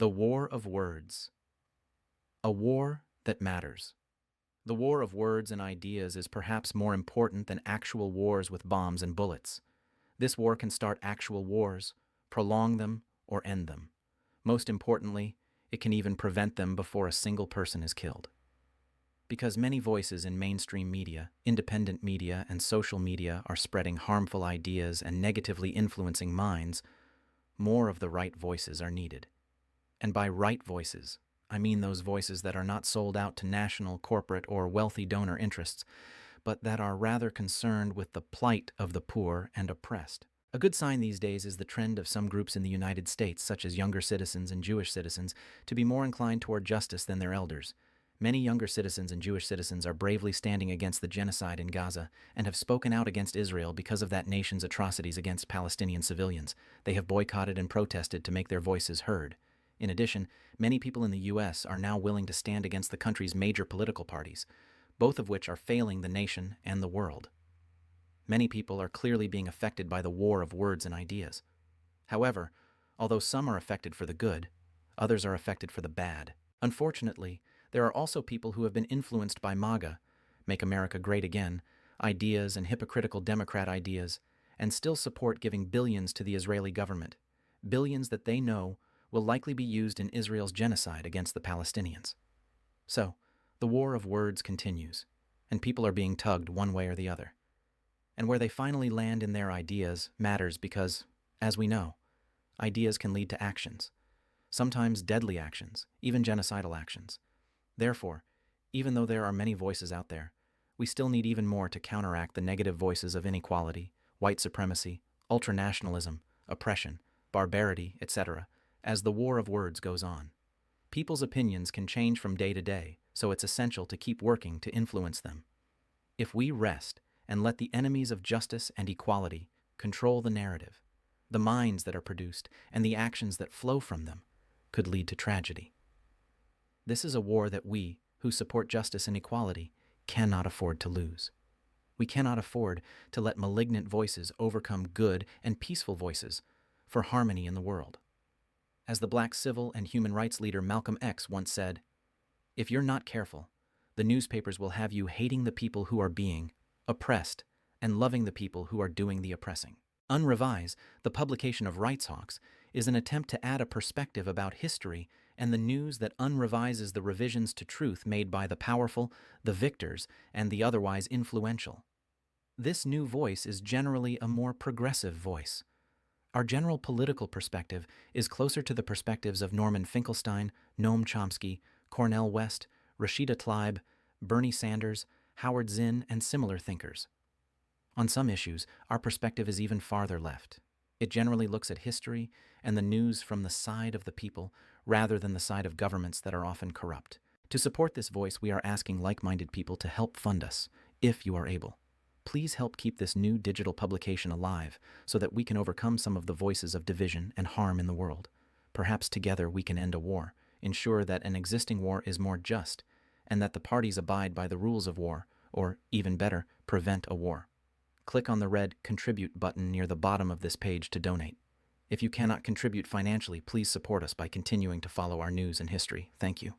The War of Words. A war that matters. The war of words and ideas is perhaps more important than actual wars with bombs and bullets. This war can start actual wars, prolong them, or end them. Most importantly, it can even prevent them before a single person is killed. Because many voices in mainstream media, independent media, and social media are spreading harmful ideas and negatively influencing minds, more of the right voices are needed. And by right voices, I mean those voices that are not sold out to national, corporate, or wealthy donor interests, but that are rather concerned with the plight of the poor and oppressed. A good sign these days is the trend of some groups in the United States, such as younger citizens and Jewish citizens, to be more inclined toward justice than their elders. Many younger citizens and Jewish citizens are bravely standing against the genocide in Gaza and have spoken out against Israel because of that nation's atrocities against Palestinian civilians. They have boycotted and protested to make their voices heard. In addition, many people in the U.S. are now willing to stand against the country's major political parties, both of which are failing the nation and the world. Many people are clearly being affected by the war of words and ideas. However, although some are affected for the good, others are affected for the bad. Unfortunately, there are also people who have been influenced by MAGA, Make America Great Again, ideas and hypocritical Democrat ideas, and still support giving billions to the Israeli government, billions that they know will likely be used in Israel's genocide against the Palestinians. So, the war of words continues, and people are being tugged one way or the other. And where they finally land in their ideas matters because, as we know, ideas can lead to actions, sometimes deadly actions, even genocidal actions. Therefore, even though there are many voices out there, we still need even more to counteract the negative voices of inequality, white supremacy, ultranationalism, oppression, barbarity, etc., as the war of words goes on. People's opinions can change from day to day, so it's essential to keep working to influence them. If we rest and let the enemies of justice and equality control the narrative, the minds that are produced and the actions that flow from them could lead to tragedy. This is a war that we, who support justice and equality, cannot afford to lose. We cannot afford to let malignant voices overcome good and peaceful voices for harmony in the world. As the black civil and human rights leader Malcolm X once said, "If you're not careful, the newspapers will have you hating the people who are being oppressed and loving the people who are doing the oppressing." Unrevise, the publication of Rights Hawks, is an attempt to add a perspective about history and the news that unrevises the revisions to truth made by the powerful, the victors, and the otherwise influential. This new voice is generally a more progressive voice. Our general political perspective is closer to the perspectives of Norman Finkelstein, Noam Chomsky, Cornel West, Rashida Tlaib, Bernie Sanders, Howard Zinn, and similar thinkers. On some issues, our perspective is even farther left. It generally looks at history and the news from the side of the people rather than the side of governments that are often corrupt. To support this voice, we are asking like-minded people to help fund us, if you are able. Please help keep this new digital publication alive so that we can overcome some of the voices of division and harm in the world. Perhaps together we can end a war, ensure that an existing war is more just, and that the parties abide by the rules of war, or, even better, prevent a war. Click on the red Contribute button near the bottom of this page to donate. If you cannot contribute financially, please support us by continuing to follow our news and history. Thank you.